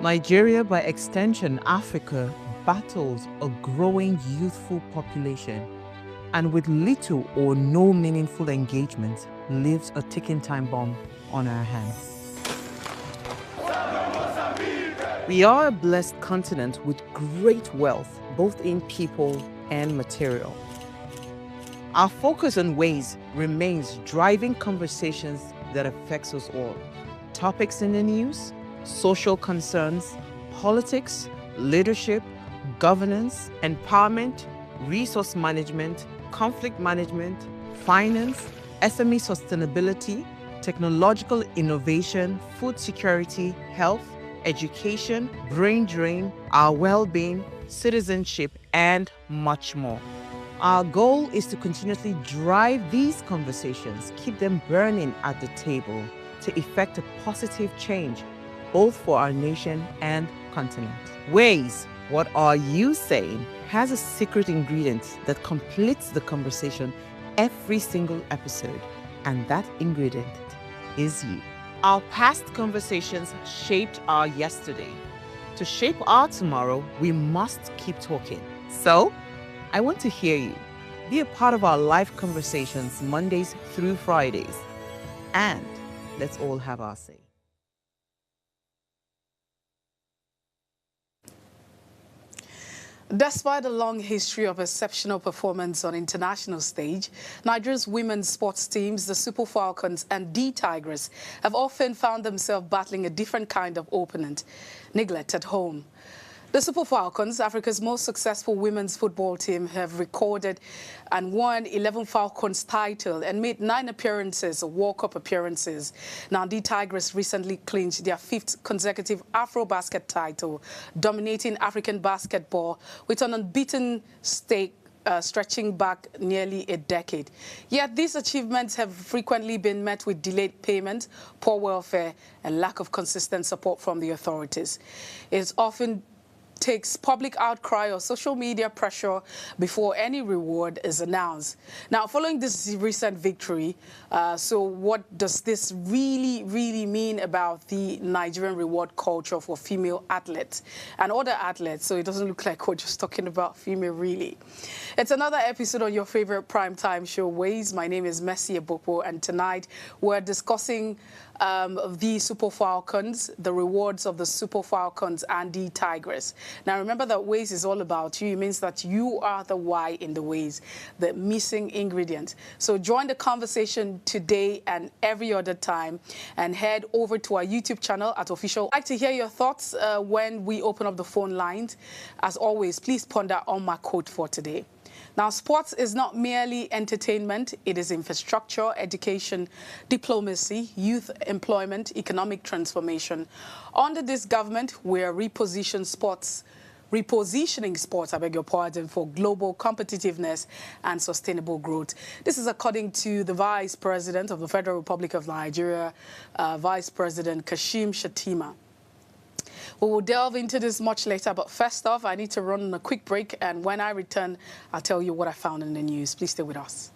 Nigeria, by extension Africa, battles a growing youthful population and with little or no meaningful engagement lives a ticking time bomb on our hands. We are a blessed continent with great wealth, both in people and material. Our focus on ways remains driving conversations that affects us all. Topics in the news, social concerns, politics, leadership, governance, empowerment, resource management, conflict management, finance, SME sustainability, technological innovation, food security, health, education, brain drain, our well-being, citizenship, and much more. Our goal is to continuously drive these conversations, keep them burning at the table to effect a positive change, both for our nation and continent. Ways, what are you saying, has a secret ingredient that completes the conversation every single episode, and that ingredient is you. Our past conversations shaped our yesterday. To shape our tomorrow, we must keep talking. So, I want to hear you. Be a part of our live conversations Mondays through Fridays. And let's all have our say. Despite a long history of exceptional performance on international stage, Nigeria's women's sports teams, the Super Falcons and the Tigers, have often found themselves battling a different kind of opponent, neglect at home. The Super Falcons, Africa's most successful women's football team, have recorded and won 11 Falcons titles and made 9 appearances, World Cup appearances. Now, the Tigers recently clinched their 5th consecutive Afro-Basket title, dominating African basketball with an unbeaten streak stretching back nearly a decade. Yet these achievements have frequently been met with delayed payment, poor welfare, and lack of consistent support from the authorities. It's often takes public outcry or social media pressure before any reward is announced. Now, following this recent victory, so what does this really mean about the Nigerian reward culture for female athletes and other athletes? So it doesn't look like we're just talking about female, really. It's another episode on your favorite primetime show, Ways. My name is Messi Abopo, and tonight we're discussing the Super Falcons, the rewards of the Super Falcons and the Tigers. Now, remember that Ways is all about you. It means that you are the why in the Ways, the missing ingredient. So join the conversation today and every other time and head over to our YouTube channel at Official. I'd like to hear your thoughts when we open up the phone lines. As always, please ponder on my quote for today. Now, sports is not merely entertainment. It is infrastructure, education, diplomacy, youth employment, economic transformation. Under this government, we are repositioning sports, I beg your pardon, for global competitiveness and sustainable growth. This is according to the Vice President of the Federal Republic of Nigeria, Vice President Kashim Shettima. We will delve into this much later, but first off, I need to run on a quick break, and when I return, I'll tell you what I found in the news. Please stay with us.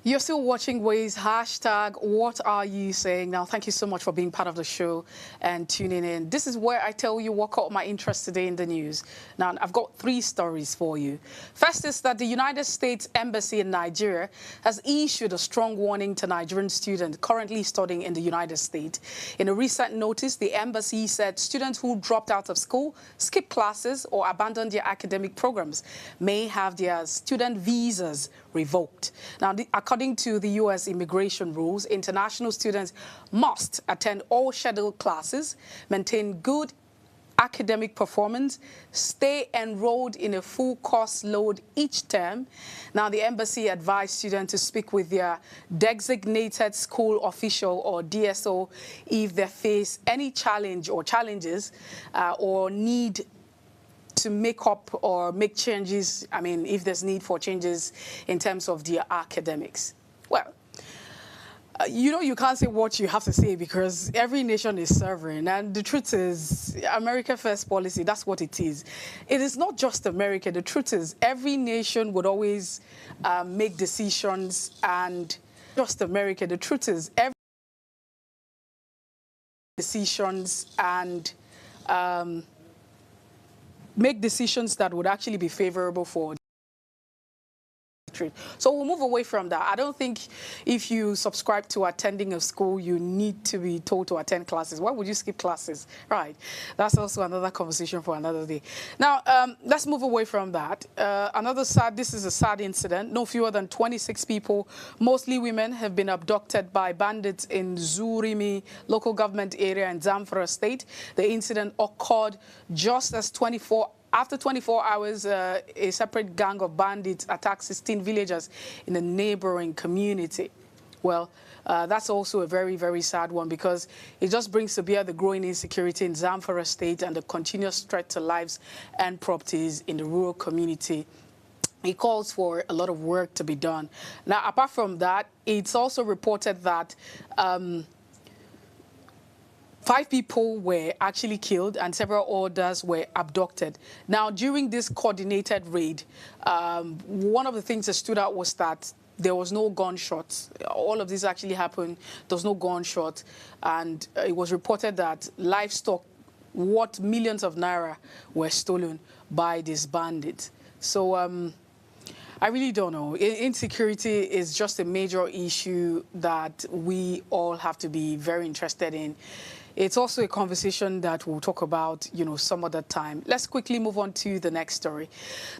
You're still watching Ways, hashtag what are you saying? Now, thank you so much for being part of the show and tuning in. This is where I tell you what caught my interest today in the news. Now, I've got 3 stories for you. First is that the United States Embassy in Nigeria has issued a strong warning to Nigerian students currently studying in the United States. In a recent notice, the embassy said students who dropped out of school, skipped classes, or abandoned their academic programs may have their student visas revoked. Now, according to the U.S. immigration rules, international students must attend all scheduled classes, maintain good academic performance, stay enrolled in a full course load each term. Now, the embassy advised students to speak with their designated school official or DSO if they face any challenge or challenges or need to make up or make changes, if there's need for changes in terms of their academics. Well, you can't say what you have to say because every nation is sovereign. And the truth is, America First policy, that's what it is. It is not just America. The truth is, every nation would always make decisions, and just America. The truth is, every decisions and make decisions that would actually be favorable for. So we'll move away from that. I don't think if you subscribe to attending a school, you need to be told to attend classes. Why would you skip classes? Right. That's also another conversation for another day. Now, let's move away from that. This is a sad incident. No fewer than 26 people, mostly women, have been abducted by bandits in Zurimi local government area in Zamfara state. The incident occurred just as after 24 hours, a separate gang of bandits attacked 16 villagers in a neighboring community. Well, that's also a very, very sad one because it just brings to bear the growing insecurity in Zamfara state and the continuous threat to lives and properties in the rural community. It calls for a lot of work to be done. Now, apart from that, it's also reported that 5 people were actually killed and several others were abducted. Now, during this coordinated raid, one of the things that stood out was that there was no gunshots. All of this actually happened. There was no gunshot. And it was reported that livestock worth millions of naira were stolen by these bandits. So I really don't know. Insecurity is just a major issue that we all have to be very interested in. It's also a conversation that we'll talk about, some other time. Let's quickly move on to the next story.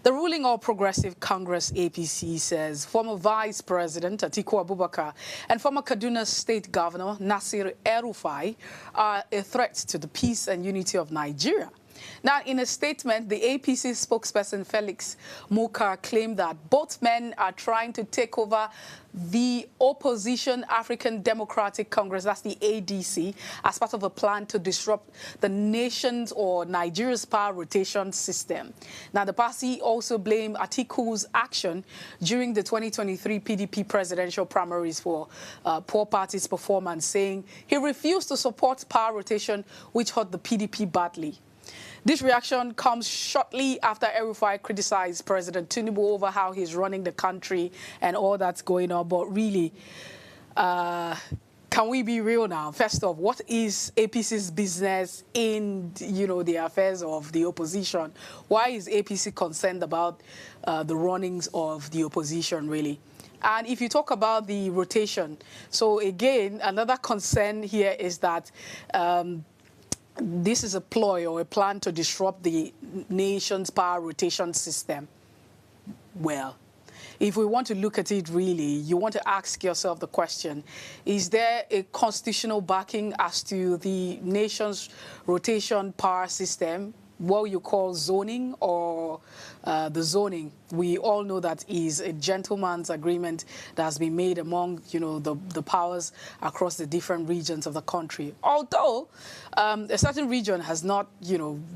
The ruling All Progressive Congress APC says former Vice President Atiku Abubakar and former Kaduna State Governor Nasir El-Rufai are a threat to the peace and unity of Nigeria. Now, in a statement, the APC spokesperson Felix Mukar claimed that both men are trying to take over the opposition African Democratic Congress, that's the ADC, as part of a plan to disrupt the nation's or Nigeria's power rotation system. Now, the party also blamed Atiku's action during the 2023 PDP presidential primaries for poor party's performance, saying he refused to support power rotation, which hurt the PDP badly. This reaction comes shortly after El-Rufai criticized President Tinubu over how he's running the country and all that's going on. But really, can we be real now? First off, what is APC's business in, the affairs of the opposition? Why is APC concerned about the runnings of the opposition, really? And if you talk about the rotation, so again, another concern here is that this is a ploy or a plan to disrupt the nation's power rotation system. Well, if we want to look at it really, you want to ask yourself the question, is there a constitutional backing as to the nation's rotation power system, what you call zoning or the zoning? We all know that is a gentleman's agreement that has been made among, the powers across the different regions of the country. Although a certain region has not,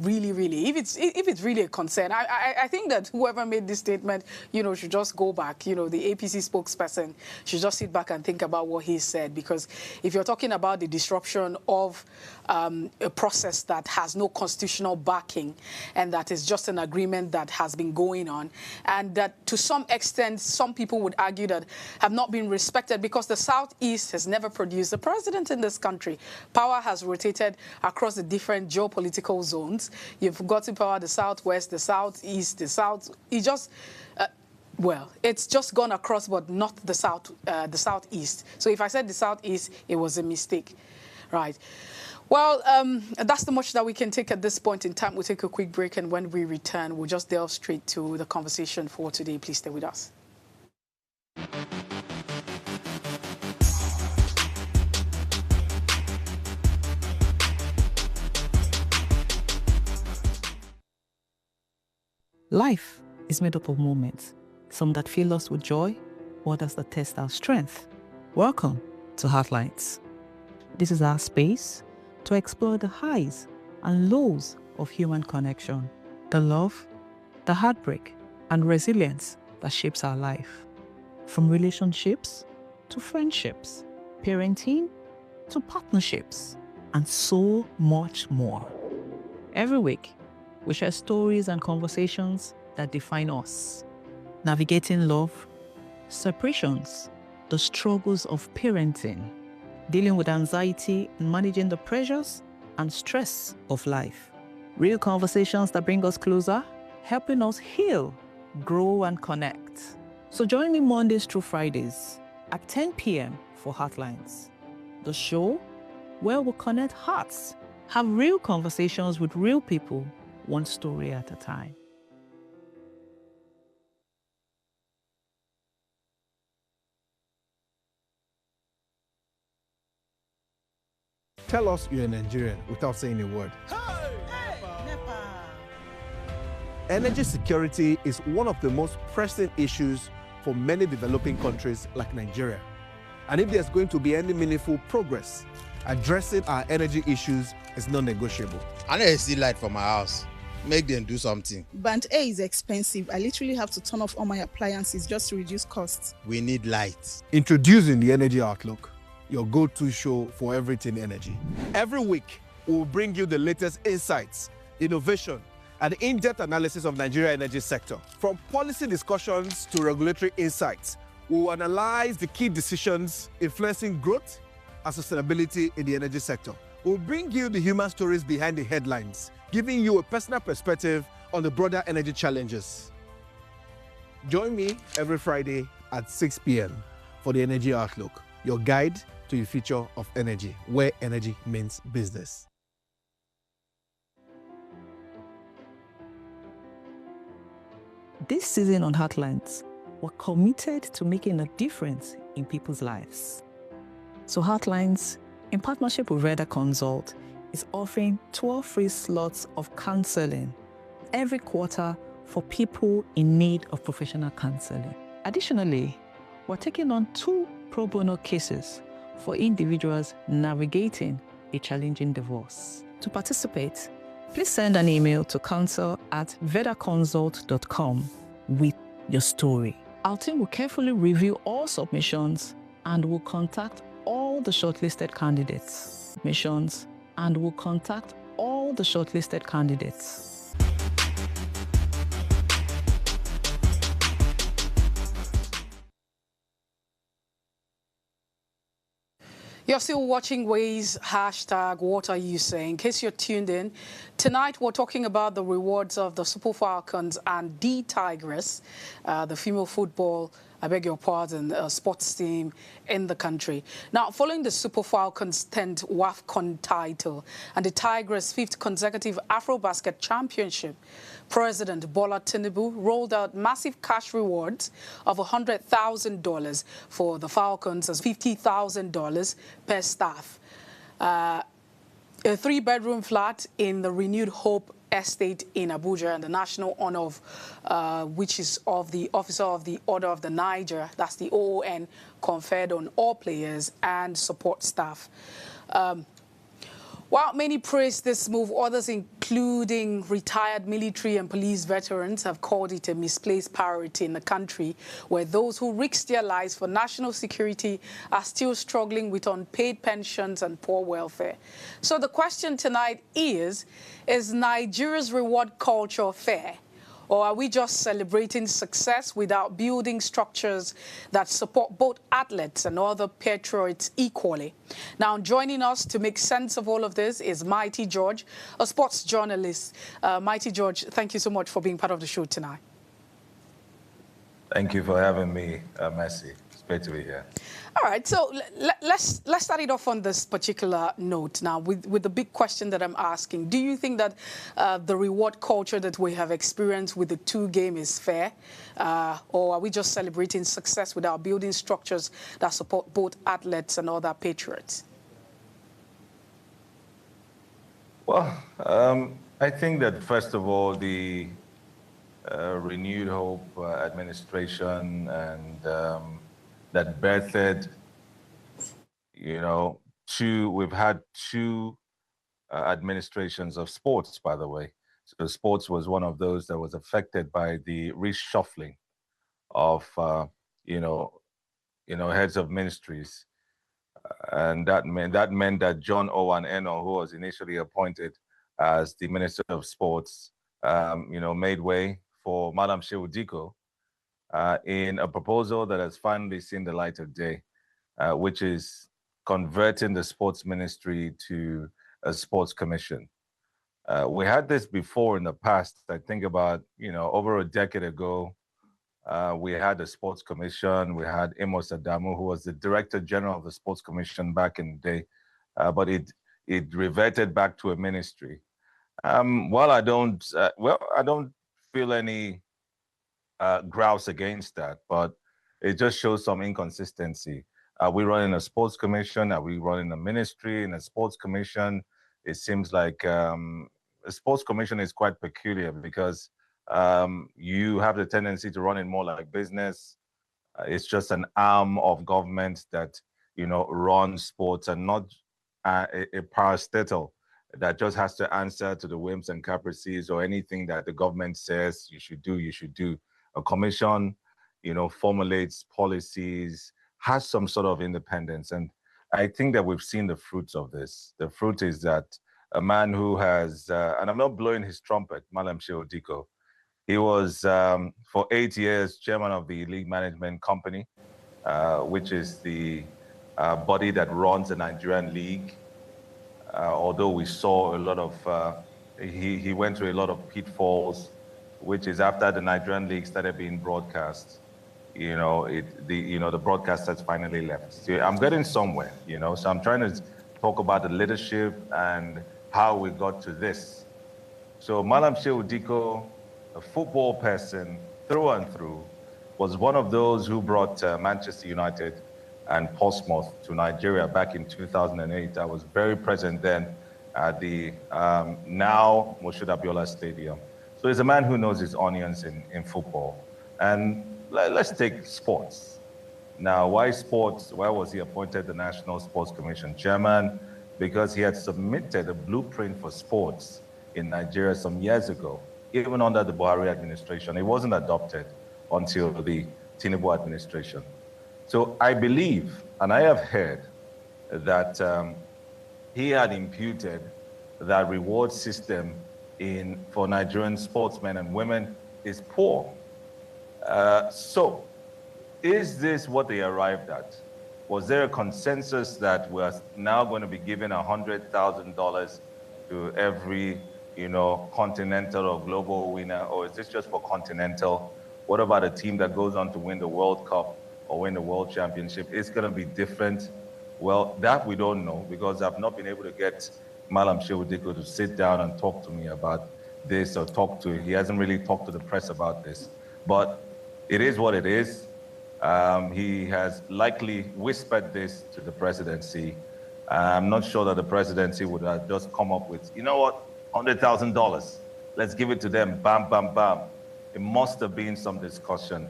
really, if it's really a concern, I think that whoever made this statement, should just go back. The APC spokesperson should just sit back and think about what he said, because if you're talking about the disruption of a process that has no constitutional backing and that is just an agreement that has has been going on, and that to some extent, some people would argue that have not been respected because the Southeast has never produced a president in this country. Power has rotated across the different geopolitical zones. You've got in power the Southwest, the Southeast, the South. Well, it's just gone across, but not the Southeast. So if I said the Southeast, it was a mistake, right? Well, that's the much that we can take at this point in time. We'll take a quick break, and when we return, we'll just delve straight to the conversation for today. Please stay with us. Life is made up of moments, some that fill us with joy, others that test our strength. Welcome to Heartlines. This is our space to explore the highs and lows of human connection, the love, the heartbreak, and resilience that shapes our life. From relationships to friendships, parenting to partnerships, and so much more. Every week, we share stories and conversations that define us, navigating love, separations, the struggles of parenting, dealing with anxiety and managing the pressures and stress of life. Real conversations that bring us closer, helping us heal, grow, and connect. So join me Mondays through Fridays at 10 p.m. for Heartlines, the show where we'll connect hearts, have real conversations with real people, one story at a time. Tell us you're a Nigerian without saying a word. Energy security is one of the most pressing issues for many developing countries like Nigeria. And if there's going to be any meaningful progress, addressing our energy issues is non-negotiable. I need to see light for my house. Make them do something. Band A is expensive. I literally have to turn off all my appliances just to reduce costs. We need light. Introducing the Energy Outlook, your go-to show for everything energy. Every week, we'll bring you the latest insights, innovation, and in-depth analysis of Nigeria's energy sector. From policy discussions to regulatory insights, we'll analyze the key decisions influencing growth and sustainability in the energy sector. We'll bring you the human stories behind the headlines, giving you a personal perspective on the broader energy challenges. Join me every Friday at 6 p.m. for the Energy Outlook, your guide to the future of energy, where energy means business. This season on Heartlines, we're committed to making a difference in people's lives. So Heartlines, in partnership with Veda Consult, is offering 12 free slots of counseling every quarter for people in need of professional counseling. Additionally, we're taking on 2 pro bono cases for individuals navigating a challenging divorce. To participate, please send an email to counsel@vedaconsult.com with your story. Our team will carefully review all submissions and will contact all the shortlisted candidates. You're still watching Ways, hashtag what are you saying? In case you're tuned in, tonight we're talking about the rewards of the Super Falcons and the Tigress, the female football, sports team in the country. Now, following the Super Falcons' 10th WAFCON title and the Tigress' 5th consecutive Afrobasket Championship, President Bola Tinubu rolled out massive cash rewards of $100,000 for the Falcons and $50,000 per staff. A 3-bedroom flat in the renewed Hope Estate in Abuja, and the national honor of which is of the Officer of the Order of the Niger, that's the OON, conferred on all players and support staff. While many praise this move, others, including retired military and police veterans, have called it a misplaced priority in the country, where those who risk their lives for national security are still struggling with unpaid pensions and poor welfare. So the question tonight is Nigeria's reward culture fair? Or are we just celebrating success without building structures that support both athletes and other patriots equally? Now, joining us to make sense of all of this is Mighty George, a sports journalist. Mighty George, thank you so much for being part of the show tonight. Thank you for having me, Messi. It's great to be here. All right, so let's start it off on this particular note now with the big question that I'm asking. Do you think that the reward culture that we have experienced with the two game is fair? Or are we just celebrating success without building structures that support both athletes and other patriots? Well, I think that, first of all, the Renewed Hope administration and that birthed, we've had two administrations of sports, by the way. So sports was one of those that was affected by the reshuffling of, heads of ministries. And that meant that John Owen Eno, who was initially appointed as the Minister of Sports, made way for Madam Shehu Diko in a proposal that has finally seen the light of day, which is converting the sports ministry to a sports commission. We had this before in the past. I think about, over a decade ago, we had the sports commission. We had Amos Adamu, who was the director general of the sports commission back in the day, but it reverted back to a ministry. Well, I don't feel any grouse against that, but it just shows some inconsistency. Are we running a sports commission? Are we running a ministry in a sports commission? It seems like a sports commission is quite peculiar because you have the tendency to run it more like business. It's just an arm of government that, runs sports and not a parastatal that just has to answer to the whims and caprices or anything that the government says you should do. A commission, formulates policies, has some sort of independence. And I think that we've seen the fruits of this. The fruit is that a man who has, and I'm not blowing his trumpet, Malam Shehu Diko, he was, for 8 years, chairman of the League Management Company, which is the body that runs the Nigerian League. Although we saw a lot of, he went through a lot of pitfalls, which is after the Nigerian League started being broadcast, the broadcasters finally left. So I'm getting somewhere, so I'm trying to talk about the leadership and how we got to this. So Malam Shehu Diko, a football person through and through, was one of those who brought Manchester United and Portsmouth to Nigeria back in 2008. I was very present then at the now Moshood Abiola Stadium. So he's a man who knows his onions in football. And let's take sports. Now, why sports? Why was he appointed the National Sports Commission chairman? Because he had submitted a blueprint for sports in Nigeria some years ago, even under the Buhari administration. It wasn't adopted until the Tinubu administration. So I believe, and I have heard, that he had imputed that reward system for Nigerian sportsmen and women is poor. So is this what they arrived at? Was there a consensus that we're now going to be giving $100,000 to every, continental or global winner, or is this just for continental? What about a team that goes on to win the World Cup or win the World Championship? It's going to be different. Well, that we don't know, because I've not been able to get Malam Shehu Diko to sit down and talk to me about this, or he hasn't really talked to the press about this. But it is what it is. He has likely whispered this to the presidency. I'm not sure that the presidency would have just come up with, $100,000. Let's give it to them. Bam, bam, bam. It must have been some discussion.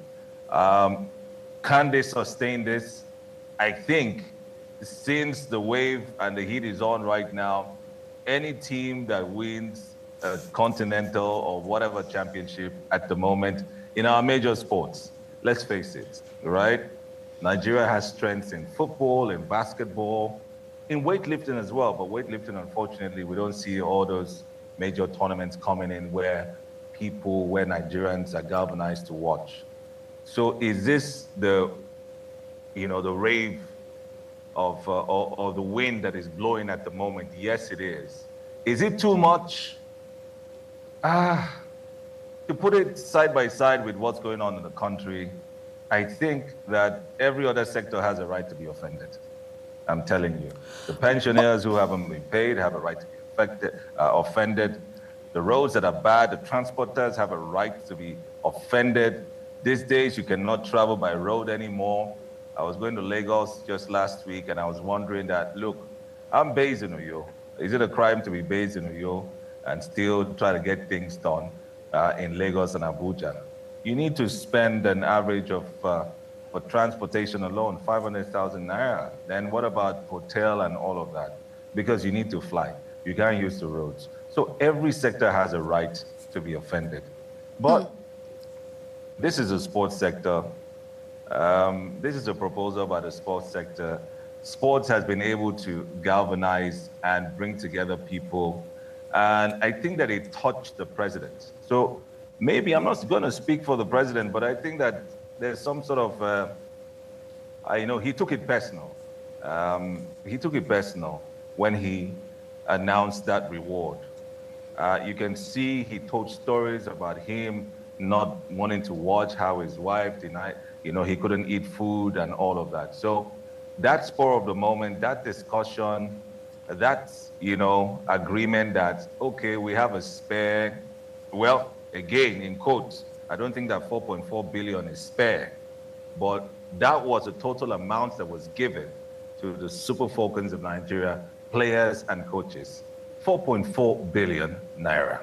Can they sustain this? I think since the wave and the heat is on right now, any team that wins a continental or whatever championship at the moment in our major sports, let's face it, right? Nigeria has strengths in football, in basketball, in weightlifting as well. But weightlifting, unfortunately, we don't see all those major tournaments coming in where people where Nigerians are galvanized to watch. So is this the, the rave of, or the wind that is blowing at the moment? Yes, it is. Is it too much? To put it side by side with what's going on in the country, I think that every other sector has a right to be offended. I'm telling you. The pensioners who haven't been paid have a right to be offended. The roads that are bad, the transporters have a right to be offended. These days, you cannot travel by road anymore. I was going to Lagos just last week, and I was wondering that, look, I'm based in Uyo. Is it a crime to be based in Uyo and still try to get things done in Lagos and Abuja? You need to spend an average of, for transportation alone, 500,000 naira. Then what about hotel and all of that? Because you need to fly. You can't use the roads. So every sector has a right to be offended. But this is a sports sector. This is a proposal by the sports sector. Sports has been able to galvanize and bring together people. And I think that it touched the president. So maybe I'm not going to speak for the president, but I think that there's some sort of, he took it personal. He took it personal when he announced that reward. You can see he told stories about him not wanting to watch how his wife denied, he couldn't eat food and all of that. So that spur of the moment, that discussion, that, agreement that, okay, we have a spare, well, again, in quotes, I don't think that 4.4 billion is spare, but that was the total amount that was given to the Super Falcons of Nigeria, players and coaches. 4.4 billion naira.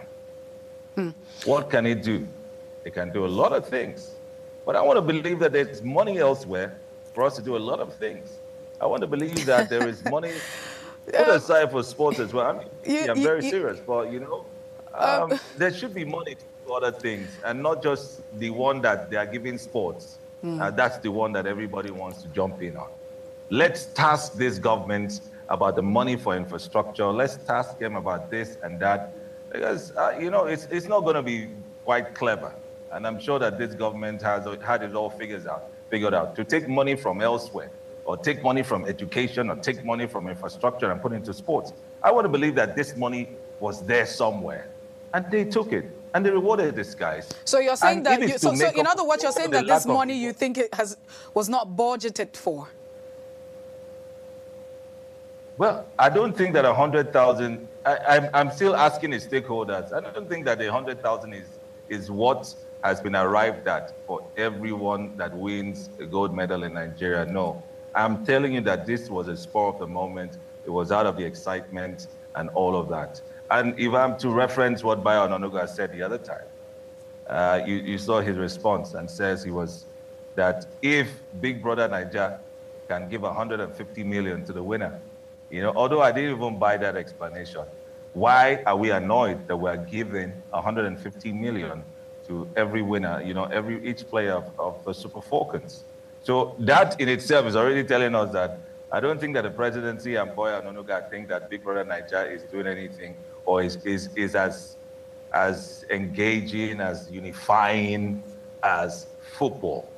What can it do? It can do a lot of things. But I want to believe that there's money elsewhere for us to do a lot of things. I want to believe that there is money put aside for sports as well. I'm very serious, but there should be money to do other things and not just the one that they are giving sports. That's the one that everybody wants to jump in on. Let's task this government about the money for infrastructure. Let's task them about this and that, because it's not going to be quite clever. And I'm sure that this government has had it all figured out to take money from elsewhere, or take money from education, or take money from infrastructure and put it into sports. I want to believe that this money was there somewhere, and they took it and they rewarded these guys. So you're saying that, so in other words, you're saying that this money you think was not budgeted for? Well, I don't think that 100,000, I'm still asking the stakeholders. I don't think that the 100,000 is what has been arrived at for everyone that wins a gold medal in Nigeria. No, I'm telling you that this was a spur of the moment. It was out of the excitement and all of that. And if I'm to reference what Bayo Onanuga said the other time, you saw his response, and says that if Big Brother Nigeria can give 150 million to the winner, although I didn't even buy that explanation, why are we annoyed that we're giving 150 million to every winner, each player of the Super Falcons? So that in itself is already telling us that I don't think that the presidency and Bayo Onanuga think that Big Brother Nigeria is doing anything, or is as engaging, as unifying as football.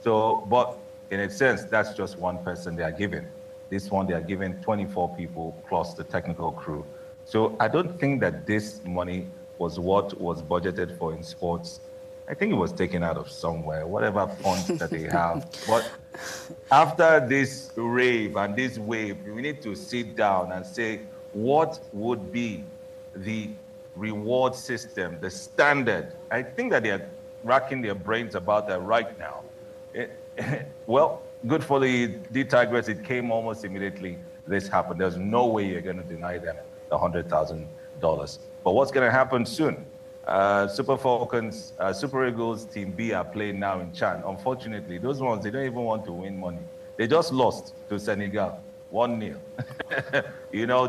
So, but in a sense, that's just one person they are giving. This one, they are giving 24 people plus the technical crew. So I don't think that this money was what was budgeted for in sports. I think it was taken out of somewhere, whatever funds that they have. But after this rave and this wave, we need to sit down and say, what would be the reward system, the standard? I think that they are racking their brains about that right now. Well, good for the Tigers. It came almost immediately this happened. There's no way you're going to deny them the $100,000. But what's going to happen soon? Super Falcons, Super Eagles, Team B are playing now in Chan. Unfortunately, those ones, they don't even want to win money. They just lost to Senegal, 1-0,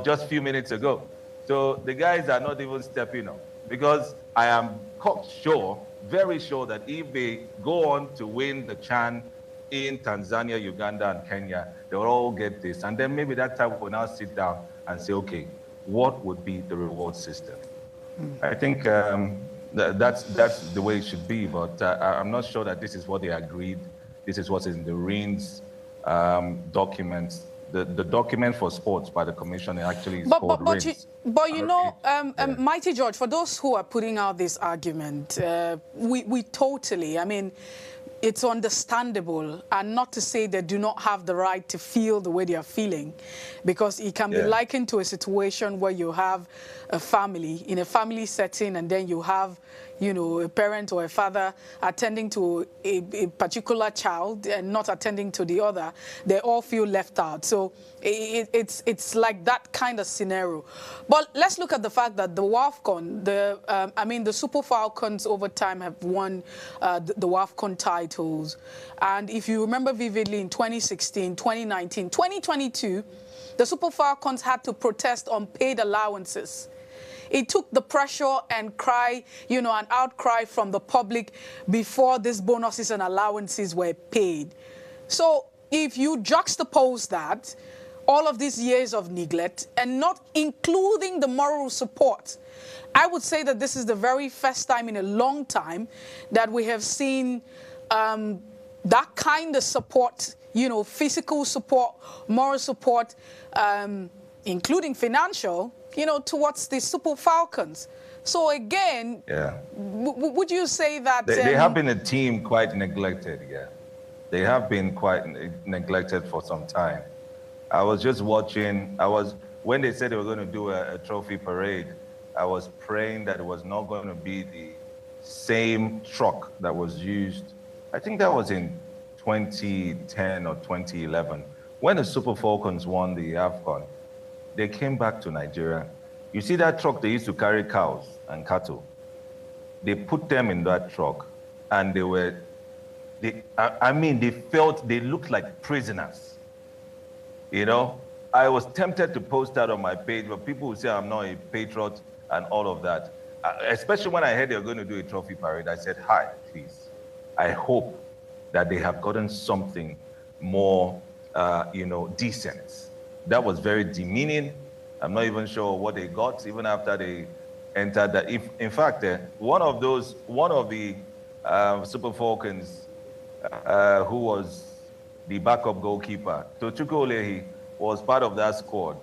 just a few minutes ago. So the guys are not even stepping up, because I am sure, very sure, that if they go on to win the Chan in Tanzania, Uganda, and Kenya, they'll all get this. And then maybe that time we'll now sit down and say, okay, what would be the reward system? I think That's the way it should be. But I'm not sure that this is what they agreed. This is what's in the RINs documents. The document for sports by the commission actually is called RINs. But you know, Yeah. Mighty George, for those who are putting out this argument, we totally, I mean, it's understandable, and not to say they do not have the right to feel the way they are feeling, because it can be likened to a situation where you have a family, in a family setting, and then you have, you know, a parent or a father attending to a particular child and not attending to the other. They all feel left out. So it's like that kind of scenario. But let's look at the fact that the WAFCON, the Super Falcons over time have won the WAFCON titles. And if you remember vividly, in 2016, 2019, 2022, the Super Falcons had to protest on paid allowances. It took the pressure and cry, you know, an outcry from the public before these bonuses and allowances were paid. So if you juxtapose that, all of these years of neglect, and not including the moral support, I would say that this is the very first time in a long time that we have seen that kind of support, you know, physical support, moral support, including financial, you know, towards the Super Falcons. So again, would you say that... They have been a team quite neglected, They have been quite neglected for some time. I was just watching, when they said they were going to do a trophy parade, I was praying that it was not going to be the same truck that was used. I think that was in 2010 or 2011. When the Super Falcons won the AFCON, they came back to Nigeria. You see that truck they used to carry cows and cattle? They put them in that truck, and they looked like prisoners. You know, I was tempted to post that on my page, but people would say I'm not a patriot and all of that. Especially when I heard they were going to do a trophy parade, I said, hi, please. I hope that they have gotten something more, decent. That was very demeaning. I'm not even sure what they got, even after they entered that. In fact, one of the Super Falcons, who was the backup goalkeeper, Tochukwu Olehi, was part of that squad.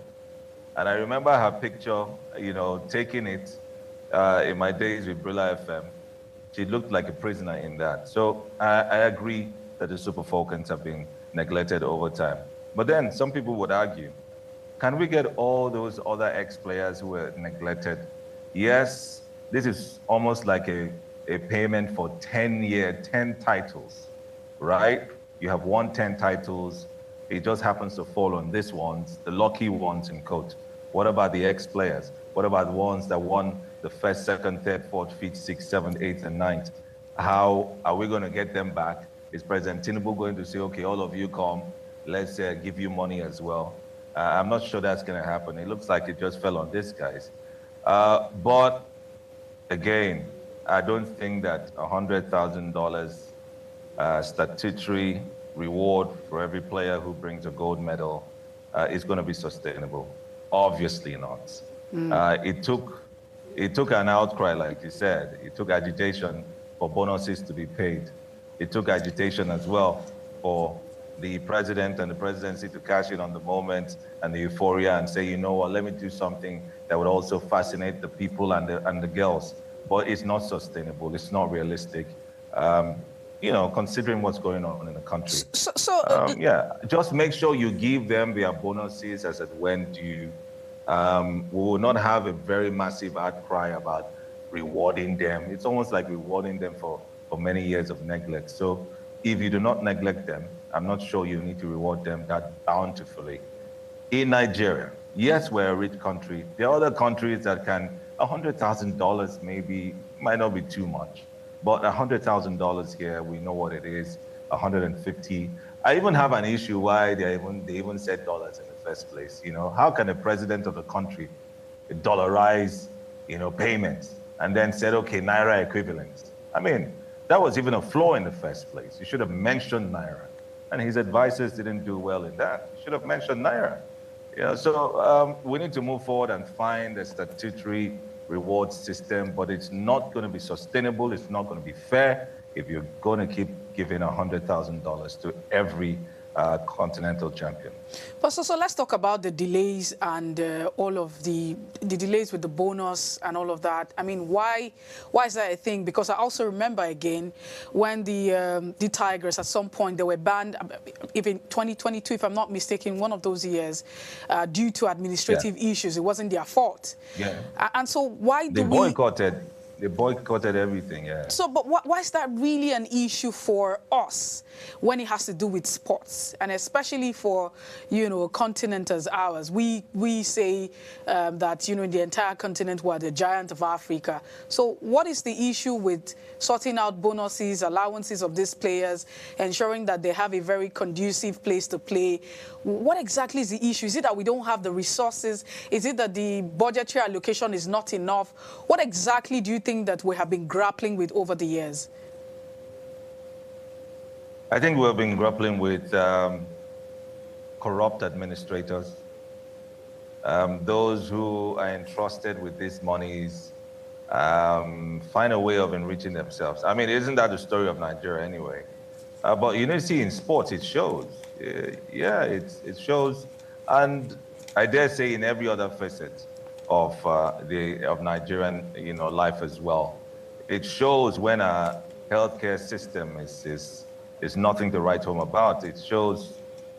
And I remember her picture, you know, taking it in my days with Brilla FM. She looked like a prisoner in that. So I agree that the Super Falcons have been neglected over time. But then some people would argue, can we get all those other ex-players who were neglected? Yes, this is almost like a payment for 10 titles, right? You have won 10 titles. It just happens to fall on these ones, the lucky ones in quote. What about the ex-players? What about the ones that won the first, second, third, fourth, fifth, sixth, seventh, eighth, and ninth? How are we going to get them back? Is President Tinubu going to say, okay, all of you come, let's give you money as well? I'm not sure that's going to happen. It looks like it just fell on these guys. But again, I don't think that $100,000 statutory reward for every player who brings a gold medal is going to be sustainable. Obviously not. It took an outcry, like you said. It took agitation for bonuses to be paid. It took agitation as well for the president and the presidency to cash in on the moment and the euphoria and say, you know what, let me do something that would also fascinate the people and the girls. But it's not sustainable. It's not realistic. Considering what's going on in the country. Just make sure you give them their bonuses as it went due. We will not have a very massive outcry about rewarding them. It's almost like rewarding them for many years of neglect. So if you do not neglect them, I'm not sure you need to reward them that bountifully. In Nigeria, yes, we're a rich country. There are other countries that can, $100,000 maybe, might not be too much. But $100,000 here, we know what it is, 150. I even have an issue why they even said dollars in the first place. You know, how can a president of the country dollarize, payments and then said, okay, Naira equivalents? I mean, that was even a flaw in the first place. You should have mentioned Naira. And his advisors didn't do well in that. You should have mentioned Naira. So we need to move forward and find a statutory reward system, but it's not going to be sustainable. It's not going to be fair if you're going to keep giving $100,000 to every continental champion. Pastor, so let's talk about the delays and all of the delays with the bonus and all of that. I mean, why is that a thing? Because I also remember again when the Tigers at some point they were banned, even 2022, if I'm not mistaken, one of those years, due to administrative issues. It wasn't their fault. Yeah. And so why do They boycotted everything, yeah. So, but why is that really an issue for us when it has to do with sports, and especially for, you know, a continent as ours? We say that, you know, in the entire continent we're the giant of Africa. So what is the issue with sorting out bonuses, allowances of these players, ensuring that they have a very conducive place to play? What exactly is the issue? Is it that we don't have the resources? Is it that the budgetary allocation is not enough? What exactly do you think that we have been grappling with over the years? I think we've been grappling with corrupt administrators, those who are entrusted with these monies, find a way of enriching themselves. I mean, isn't that the story of Nigeria anyway? But you know, see, in sports, it shows. Yeah, it shows, and I dare say in every other facet of Nigerian, you know, life as well. It shows when a healthcare system is nothing to write home about. It shows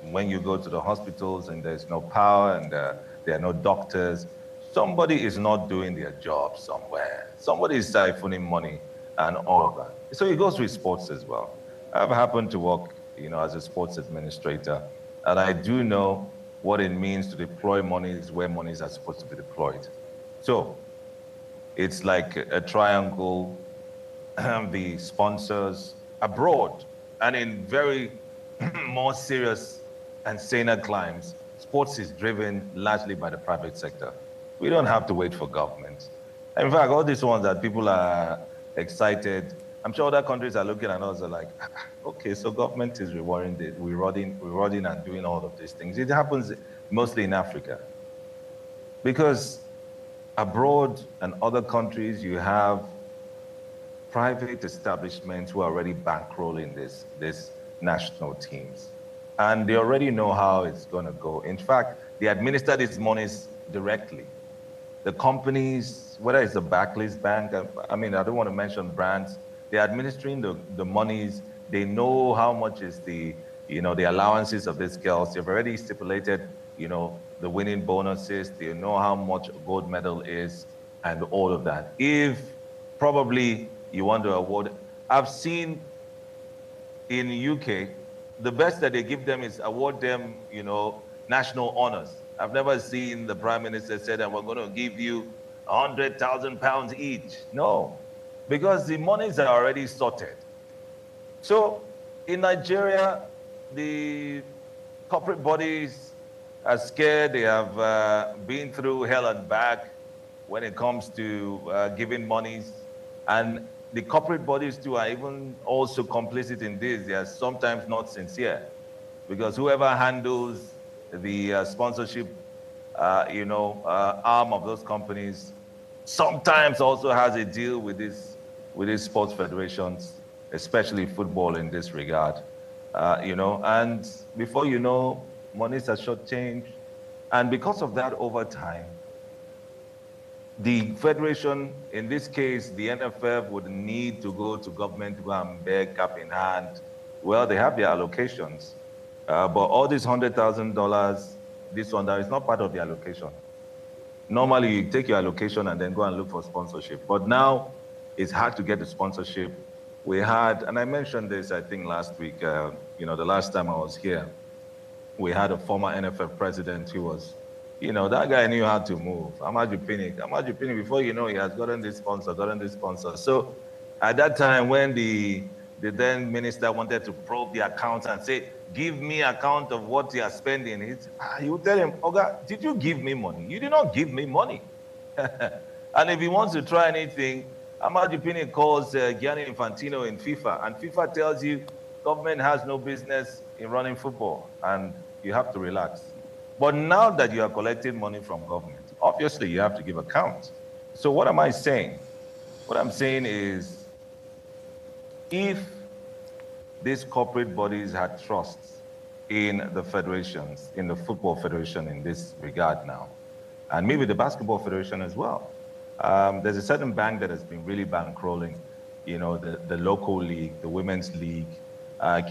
when you go to the hospitals and there's no power and there are no doctors. Somebody is not doing their job somewhere. Somebody is siphoning money and all of that. So it goes with sports as well. I've happened to work, you know, as a sports administrator, and I do know what it means to deploy monies where monies are supposed to be deployed. So it's like a triangle, the sponsors abroad, and in very more serious and saner climes, sports is driven largely by the private sector. We don't have to wait for government. In fact, all these ones that people are excited, I'm sure other countries are looking at us and like, okay, so government is rewarding this, we're rewarding and doing all of these things. It happens mostly in Africa. Because abroad and other countries, you have private establishments who are already bankrolling these national teams. And they already know how it's going to go. In fact, they administer these monies directly. The companies, whether it's the Barclays Bank, I mean, I don't want to mention brands, they're administering the monies. They know how much is the allowances of these girls. They've already stipulated, you know, the winning bonuses. They know how much a gold medal is and all of that. If probably you want to award, I've seen in the UK, the best that they give them is award them, you know, national honors. I've never seen the Prime Minister say that we're going to give you £100,000 each. No, because the monies are already sorted. So in Nigeria, the corporate bodies are scared. They have been through hell and back when it comes to giving monies. And the corporate bodies too are even also complicit in this. They are sometimes not sincere, because whoever handles the sponsorship, arm of those companies sometimes also has a deal with these sports federations, especially football in this regard, and before you know, monies are shortchanged. And because of that, over time, the federation, in this case, the NFF, would need to go to government to go and beg cap in hand. Well, they have their allocations, but all these $100,000, this one, that is not part of the allocation. Normally, you take your allocation and then go and look for sponsorship. But now, it's hard to get the sponsorship. We had, and I mentioned this, I think, last week, the last time I was here, we had a former NFF president who was, that guy knew how to move. Amaju Pinnick, before you know, he has gotten this sponsor. So at that time, when the then minister wanted to probe the accounts and say, give me account of what you are spending, he would tell him, Oga, did you give me money? You did not give me money. And if he wants to try anything, Amaju Pinnick calls Gianni Infantino in FIFA, and FIFA tells you government has no business in running football, and you have to relax. But now that you are collecting money from government, obviously you have to give account. So what am I saying? What I'm saying is, if these corporate bodies had trust in the federations, in the football federation in this regard now, and maybe the basketball federation as well. There's a certain bank that has been really bankrolling, the local league, the women's league.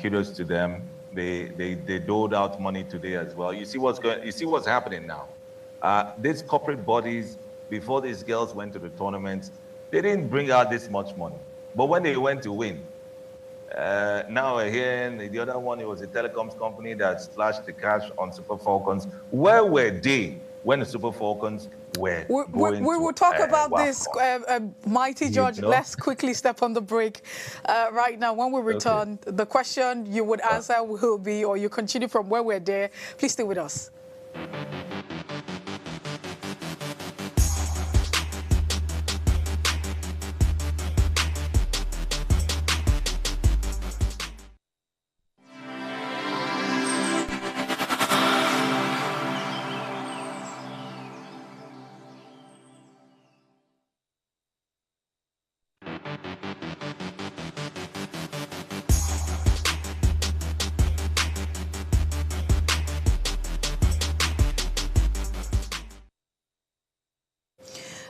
Kudos to them. They doled out money today as well. You see what's happening now. These corporate bodies, before these girls went to the tournament, they didn't bring out this much money. But when they went to win, now we're hearing the other one, it was a telecoms company that splashed the cash on Super Falcons. Where were they when the Super Falcons were going we will talk about WAFCON? this, Mighty George. Let's quickly step on the break right now. When we return, the question you would answer will be, or you continue from where we're there. Please stay with us.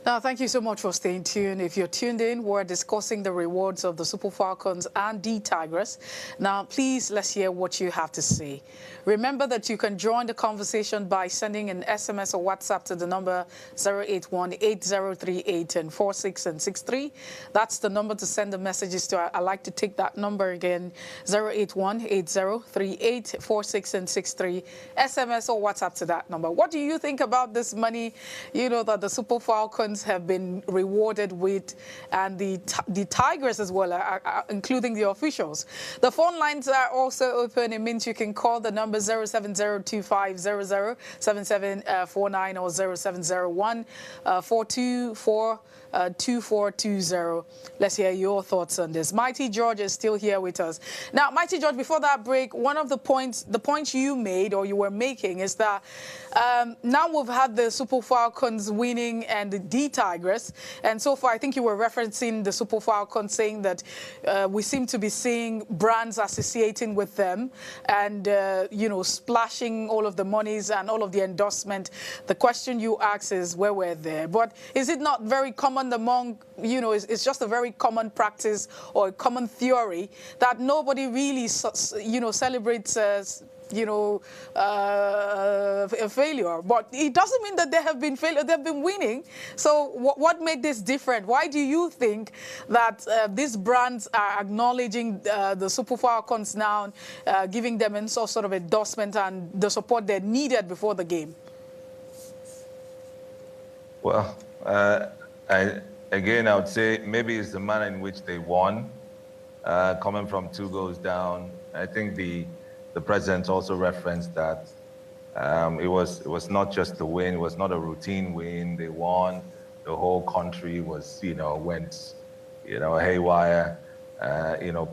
Now, thank you so much for staying tuned. If you're tuned in, we're discussing the rewards of the Super Falcons and D Tigers. Now, please, let's hear what you have to say. Remember that you can join the conversation by sending an SMS or WhatsApp to the number 081-8038-4663. That's the number to send the messages to. I'd like to take that number again, 081-8038-4663. SMS or WhatsApp to that number. What do you think about this money, that the Super Falcons have been rewarded with, and the Tigers as well, including the officials? The phone lines are also open. It means you can call the number 07025007749 or 0701-424-2420. Let's hear your thoughts on this. Mighty George is still here with us. Now, Mighty George, before that break, one of the points you made, or you were making, is that now we've had the Super Falcons winning and the D Tigers, and so far I think you were referencing the Super Falcons, saying that we seem to be seeing brands associating with them and splashing all of the monies and all of the endorsement. The question you ask is where we're there, but is it not very common among, it's just a very common practice or a common theory that nobody really, celebrates a failure? But it doesn't mean that they have been failure. They've been winning. So what made this different? Why do you think that these brands are acknowledging the Super Falcons now, giving them some sort of endorsement and the support they needed before the game? Well, I would say maybe it's the manner in which they won, coming from 2 goals down. I think the president also referenced that it was not just the win, it was not a routine win. They won. The whole country was, went, haywire,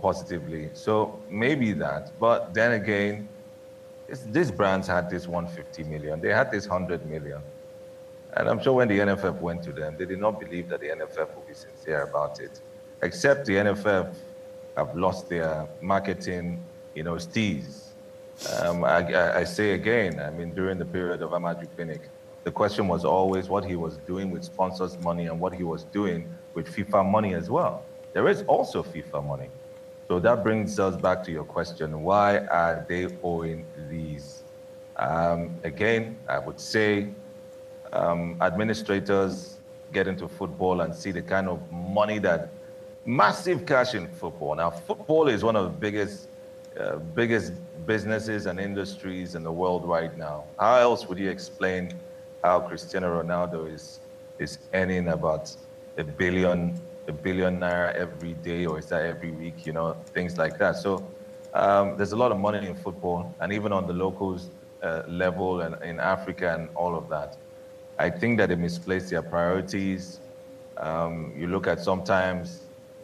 positively. So maybe that. But then again, these brands had this 150 million. They had this 100 million. And I'm sure when the NFF went to them, they did not believe that the NFF would be sincere about it. Except the NFF have lost their marketing, steez. I say again, during the period of Amaju Pinnick, the question was always what he was doing with sponsors' money and what he was doing with FIFA money as well. There is also FIFA money. So that brings us back to your question, why are they owing these? Again, I would say administrators get into football and see the kind of money that massive cash in football. Now, football is one of the biggest businesses and industries in the world right now. How else would you explain how Cristiano Ronaldo is earning about a billion naira every day, or is that every week? Things like that. So there's a lot of money in football, and even on the locals level and in Africa and all of that. I think that they misplace their priorities. You look at sometimes,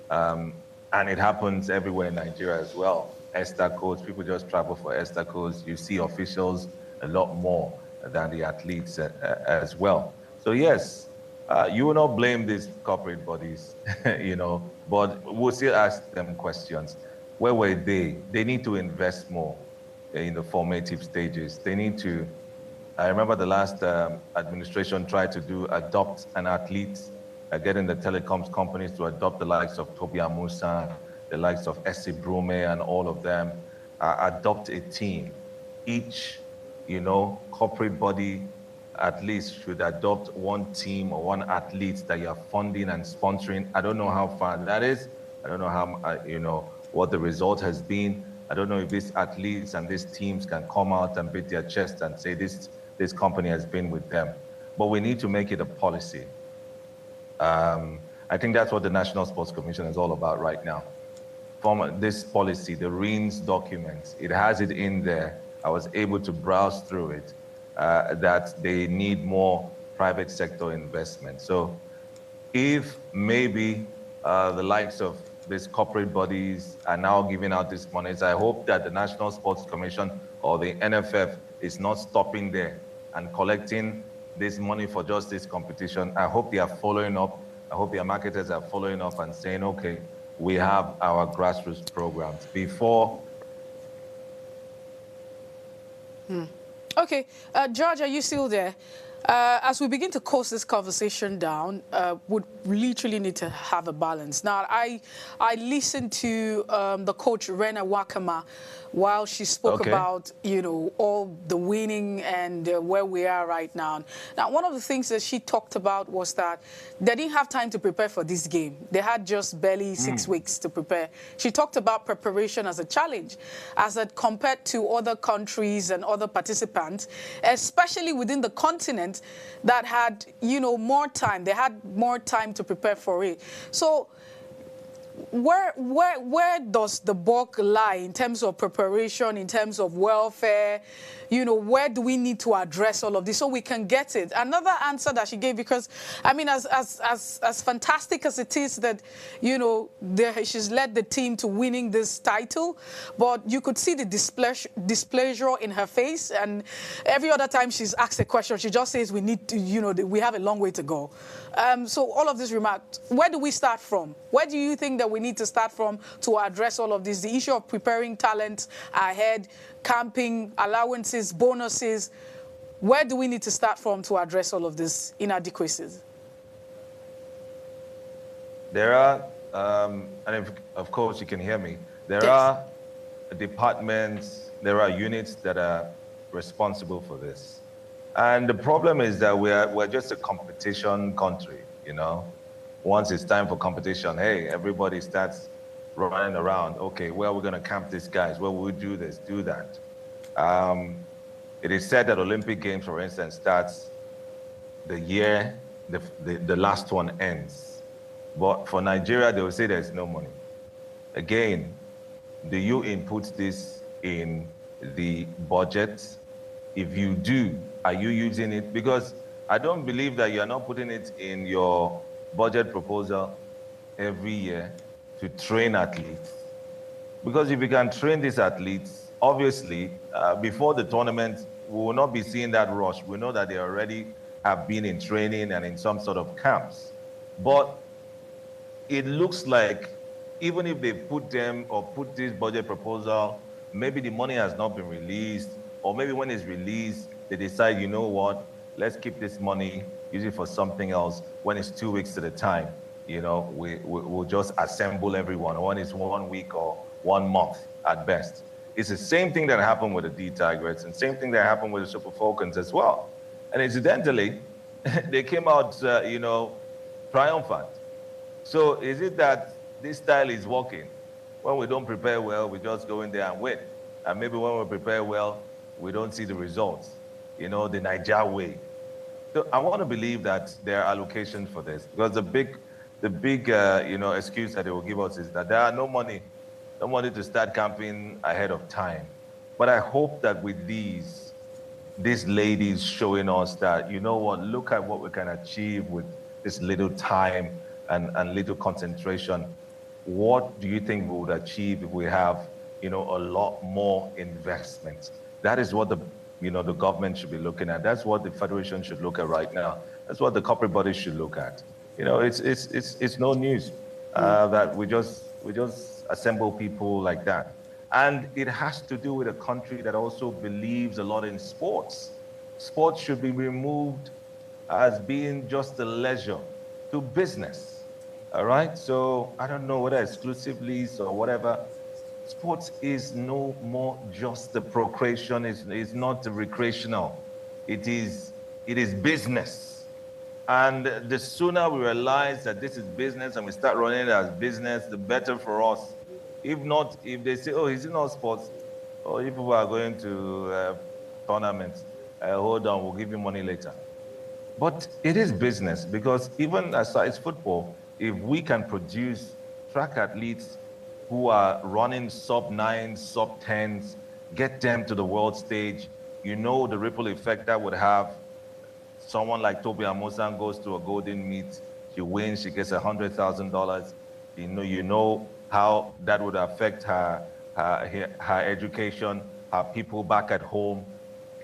and it happens everywhere in Nigeria as well. ESTA codes, people just travel for ESTA codes. You see officials a lot more than the athletes as well. So yes, You will not blame these corporate bodies, but we'll still ask them questions. Where were they? They need to invest more in the formative stages. They need to, I remember the last administration tried to adopt an athlete, getting the telecoms companies to adopt the likes of Toby Amusan, the likes of Essie Brume and all of them, adopt a team. Each, corporate body at least should adopt one team or one athlete that you're funding and sponsoring. I don't know how far that is. I don't know how, what the result has been. I don't know if these athletes and these teams can come out and beat their chest and say this company has been with them. But we need to make it a policy. I think that's what the National Sports Commission is all about right now. From this policy, the RINS document, it has it in there. I was able to browse through it, that they need more private sector investment. So if maybe the likes of these corporate bodies are now giving out these monies, I hope that the National Sports Commission or the NFF is not stopping there and collecting this money for just this competition. I hope they are following up. I hope their marketers are following up and saying, okay, we have our grassroots programs before. Okay, George, are you still there? As we begin to close this conversation down, would literally need to have a balance. Now, I listened to the coach, Rena Wakama, while she spoke about, all the winning and where we are right now. Now, one of the things that she talked about was that they didn't have time to prepare for this game. They had just barely 6 weeks to prepare. She talked about preparation as a challenge, as it compared to other countries and other participants, especially within the continent that had, more time. They had more time to prepare for it. So where does the buck lie in terms of preparation, in terms of welfare? Where do we need to address all of this so we can get it? Another answer that she gave, because I mean, as fantastic as it is that she's led the team to winning this title, but you could see the displeasure in her face, and every other time she's asked a question, she just says we need to, we have a long way to go. So all of this remarks, where do we start from? Where do you think that we need to start from to address all of this? The issue of preparing talent ahead, camping, allowances, bonuses. Where do we need to start from to address all of these inadequacies? There are, and of course you can hear me, there are departments, there are units that are responsible for this. And the problem is that we're just a competition country, Once it's time for competition, hey, everybody starts running around. Okay, where are we going to camp these guys? Where will we do this, do that? It is said that Olympic Games, for instance, starts the year the last one ends. But for Nigeria, they will say there's no money. Again, do you input this in the budget? If you do, are you using it? Because I don't believe that you're not putting it in your budget proposal every year to train athletes. Because if you can train these athletes, obviously, before the tournament, we will not be seeing that rush. We know that they already have been in training and in some sort of camps. But it looks like even if they put them or put this budget proposal, maybe the money has not been released, or maybe when it's released, they decide, you know what, let's keep this money, use it for something else. When it's 2 weeks to the time, we'll just assemble everyone. When it's 1 week or 1 month at best. It's the same thing that happened with the D-Tigers and same thing that happened with the Super Falcons as well. And incidentally, they came out, triumphant. So is it that this style is working? When we don't prepare well, we just go in there and win. And maybe when we prepare well, we don't see the results. The Niger way. So I want to believe that there are allocations for this, because the big excuse that they will give us is that there are no money to start camping ahead of time. But I hope that with these ladies showing us that, look at what we can achieve with this little time and little concentration. What do you think we would achieve if we have, a lot more investment? That is what the government should be looking at. That's what the federation should look at right now. That's what the corporate bodies should look at. It's no news that we just assemble people like that. And it has to do with a country that also believes a lot in sports. Sports should be removed as being just a leisure to business. All right? So I don't know whether exclusive lease or whatever. Sports is no more just the procreation, it's not the recreational. It is business. And the sooner we realize that this is business and we start running it as business, the better for us. If not, if they say, oh, is it not sports? Oh, if people are going to tournaments, hold on, we'll give you money later. But it is business, because even aside football, if we can produce track athletes who are running sub-9s, sub-10s, get them to the world stage, the ripple effect that would have. Someone like Toby Amosan goes to a golden meet, she wins, she gets $100,000. You know how that would affect her education, her people back at home.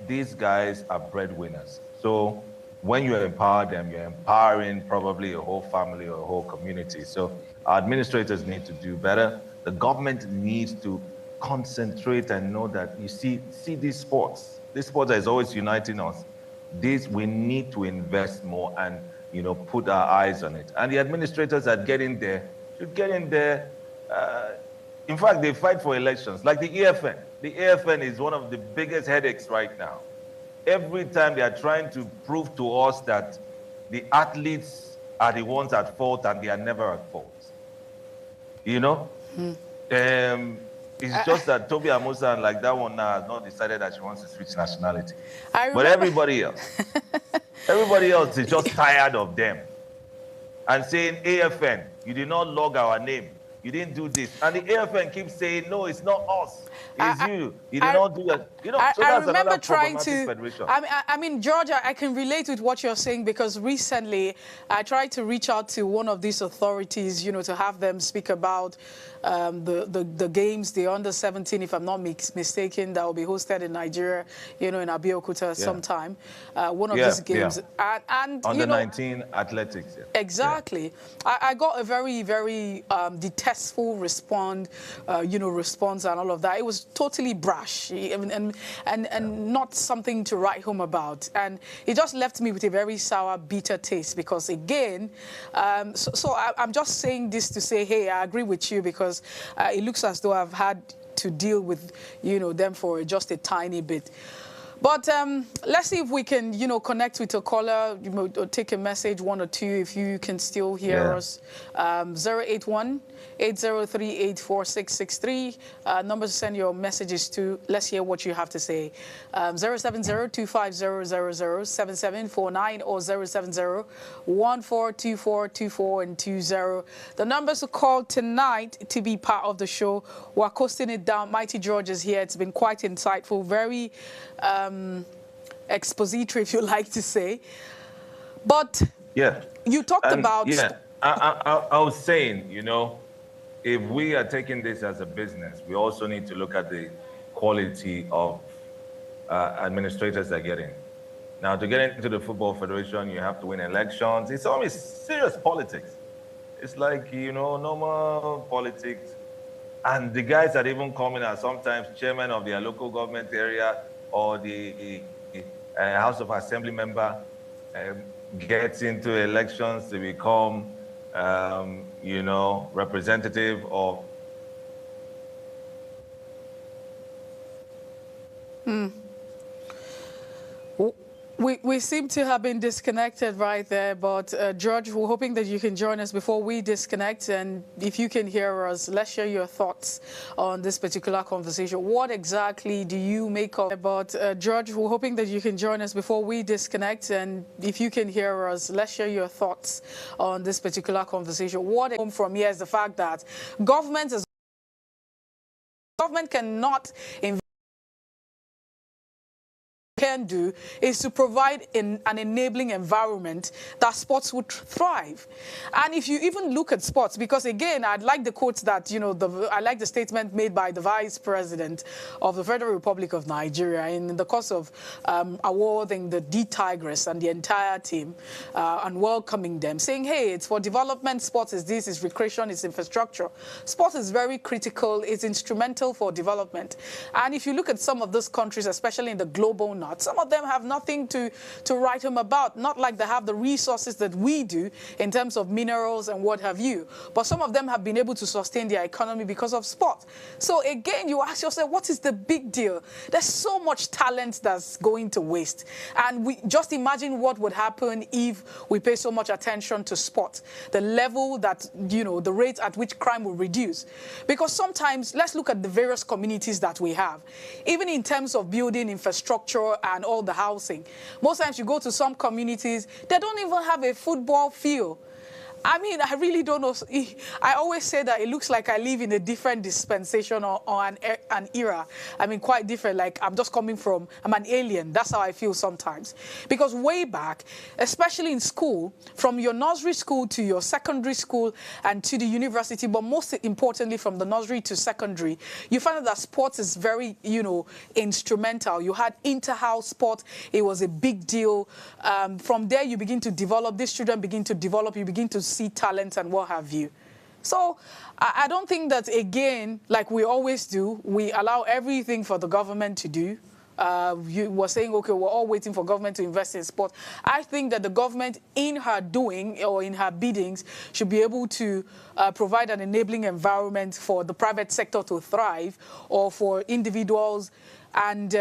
These guys are breadwinners. So when you empower them, you're empowering probably a whole family or a whole community. So our administrators need to do better. The government needs to concentrate and know that, you see these sports. This sport that is always uniting us. We need to invest more and, put our eyes on it. And the administrators that get in there should get in there. In fact, they fight for elections, like the EFN. The EFN is one of the biggest headaches right now. Every time they are trying to prove to us that the athletes are the ones at fault, and they are never at fault. It's just that Toby Amosan, like that one now, has not decided that she wants to switch nationality. But everybody else is just tired of them and saying, AFN, you did not log our name. You didn't do this. And the AFN keeps saying, no, it's not us. It's you. You did not do that. So I remember trying to, federation. I mean, Georgia, I can relate with what you're saying, because recently I tried to reach out to one of these authorities, to have them speak about the games, the under-17, if I'm not mistaken, that will be hosted in Nigeria, in Abeokuta sometime. One of these games. Yeah. And under-19 athletics. Yeah. Exactly. Yeah. I got a very, very detestful response and all of that. It was totally brash and not something to write home about. And it just left me with a very sour, bitter taste, because, again, I'm just saying this to say, hey, I agree with you, because it looks as though I've had to deal with, them for just a tiny bit. But let's see if we can, connect with a caller, or take a message, one or two, if you can still hear us. 081-803-84663. Numbers to send your messages to. Let's hear what you have to say. 070-250-007749 or 070-1424-24 and 20. The numbers to call tonight to be part of the show. We're coasting it down. Mighty George is here. It's been quite insightful, very expository, if you like to say. But you talked about... I was saying, if we are taking this as a business, we also need to look at the quality of administrators that get in. Now, to get into the Football Federation, you have to win elections. It's always serious politics. It's like, normal politics. And the guys that even come in are sometimes chairman of their local government area, or the House of Assembly member gets into elections to become, representative of. We seem to have been disconnected right there, but George, we're hoping that you can join us before we disconnect. And if you can hear us, let's share your thoughts on this particular conversation. What exactly do you make of it? But George, we're hoping that you can join us before we disconnect. And if you can hear us, let's share your thoughts on this particular conversation. What I come from here is the fact that government cannot invest can do is to provide an enabling environment that sports would thrive. And if you even look at sports, because again, I'd like the quotes that, you know, I like the statement made by the Vice President of the Federal Republic of Nigeria in the course of awarding the D-Tigress and the entire team and welcoming them, saying, hey, it's for development, sports is this, it's recreation, it's infrastructure. Sports is very critical, it's instrumental for development. And if you look at some of those countries, especially in the global north, some of them have nothing to write home about, not like they have the resources that we do in terms of minerals and what have you. But some of them have been able to sustain their economy because of sport. So again, you ask yourself, what is the big deal? There's so much talent that's going to waste. And we just imagine what would happen if we pay so much attention to sport, the level that, you know, the rate at which crime will reduce. Because sometimes, let's look at the various communities that we have. Even in terms of building infrastructure and all the housing, most times you go to some communities, they don't even have a football field. I mean, I really don't know. I always say that it looks like I live in a different dispensation or an era. I mean, quite different. Like I'm just coming from, I'm an alien. That's how I feel sometimes. Because way back, especially in school, from your nursery school to your secondary school and to the university, but most importantly from the nursery to secondary, you find out that sports is very, you know, instrumental. You had inter-house sport. It was a big deal. From there, you begin to develop. These children begin to develop. You begin to see talent and what have you. So I don't think that, again, like we always do, we allow everything for the government to do. You were saying, okay, we're all waiting for government to invest in sport. I think that the government, in her doing or in her biddings, should be able to provide an enabling environment for the private sector to thrive, or for individuals and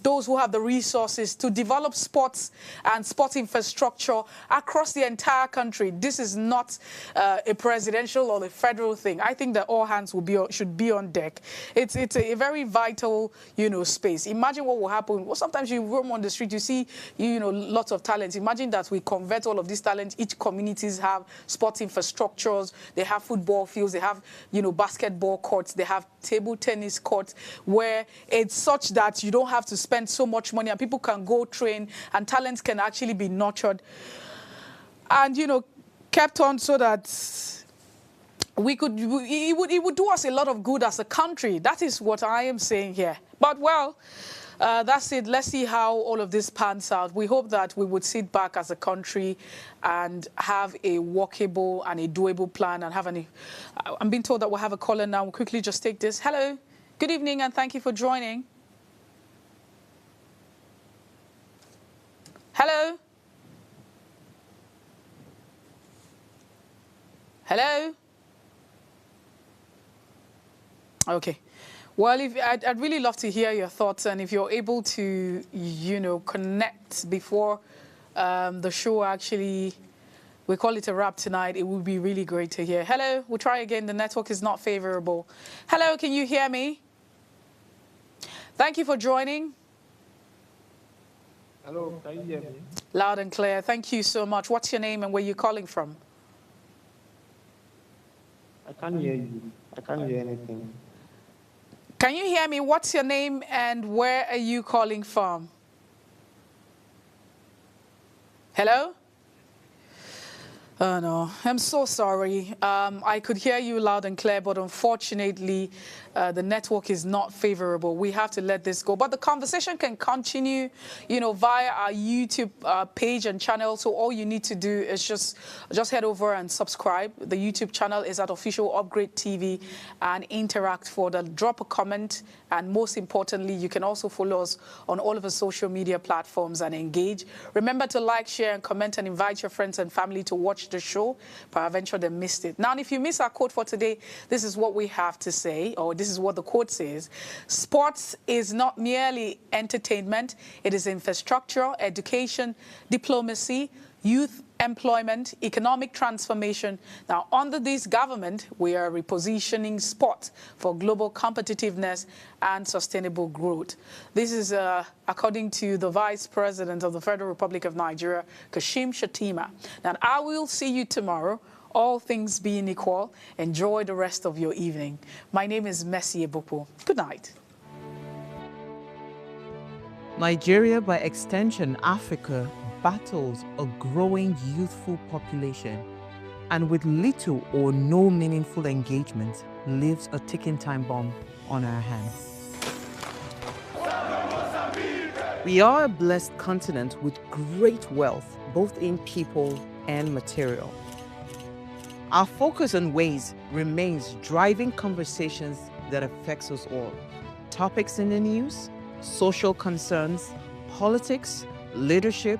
those who have the resources to develop sports and sports infrastructure across the entire country. This is not a presidential or a federal thing. I think that all hands should be on deck. It's a very vital, you know, space. Imagine what will happen. Well, sometimes you roam on the street, you see, you know, lots of talent. Imagine that we convert all of these talents. Each communities have sports infrastructures. They have football fields. They have, you know, basketball courts. They have table tennis courts, where it's such that you don't have to spend so much money and people can go train and talents can actually be nurtured and, you know, kept on, so that it would do us a lot of good as a country. That is what I am saying here. But, well, that's it. Let's see how all of this pans out. We hope that we would sit back as a country and have a workable and a doable plan and have I'm being told that we'll have a caller now. We'll quickly just take this. Hello. Good evening and thank you for joining. Hello? Hello? Okay. Well, I'd really love to hear your thoughts, and if you're able to, you know, connect before the show actually, we call it a wrap tonight, it would be really great to hear. Hello? We'll try again. The network is not favorable. Hello, can you hear me? Thank you for joining. Hello, can you hear me? Loud and clear. Thank you so much. What's your name and where are you calling from? I can't hear you. I can't hear anything. Can you hear me? What's your name and where are you calling from? Hello? Oh, no. I'm so sorry. I could hear you loud and clear, but unfortunately, the network is not favorable. We have to let this go. But the conversation can continue, you know, via our YouTube page and channel. So all you need to do is just head over and subscribe. The YouTube channel is at Official Upgrade TV, and interact further. Drop a comment. And most importantly, you can also follow us on all of our social media platforms and engage. Remember to like, share, and comment, and invite your friends and family to watch the show. Peradventure they missed it. Now, if you miss our quote for today, this is what we have to say, or this is what the quote says. Sports is not merely entertainment. It is infrastructure, education, diplomacy, youth employment, economic transformation. Now, under this government, we are repositioning sport for global competitiveness and sustainable growth. This is according to the Vice President of the Federal Republic of Nigeria, Kashim Shettima. Now, I will see you tomorrow. All things being equal, enjoy the rest of your evening. My name is Messi Ebopo. Good night. Nigeria, by extension Africa, battles a growing youthful population, and with little or no meaningful engagement, leaves a ticking time bomb on our hands. We are a blessed continent with great wealth, both in people and material. Our focus on ways remains driving conversations that affects us all. Topics in the news, social concerns, politics, leadership,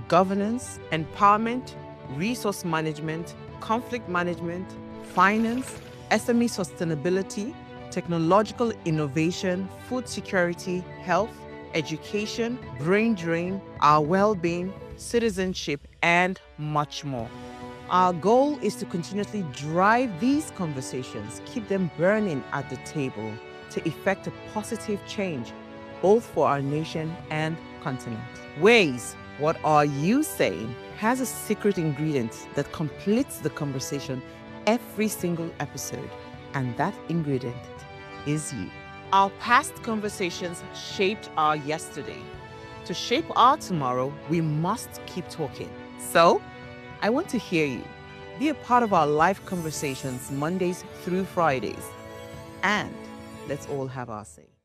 governance, empowerment, resource management, conflict management, finance, SME sustainability, technological innovation, food security, health, education, brain drain, our well-being, citizenship, and much more. Our goal is to continuously drive these conversations, keep them burning at the table to effect a positive change, both for our nation and continent. Ways, what are you saying, has a secret ingredient that completes the conversation every single episode, and that ingredient is you. Our past conversations shaped our yesterday. To shape our tomorrow, we must keep talking. So, I want to hear you. Be a part of our live conversations Mondays through Fridays. And let's all have our say.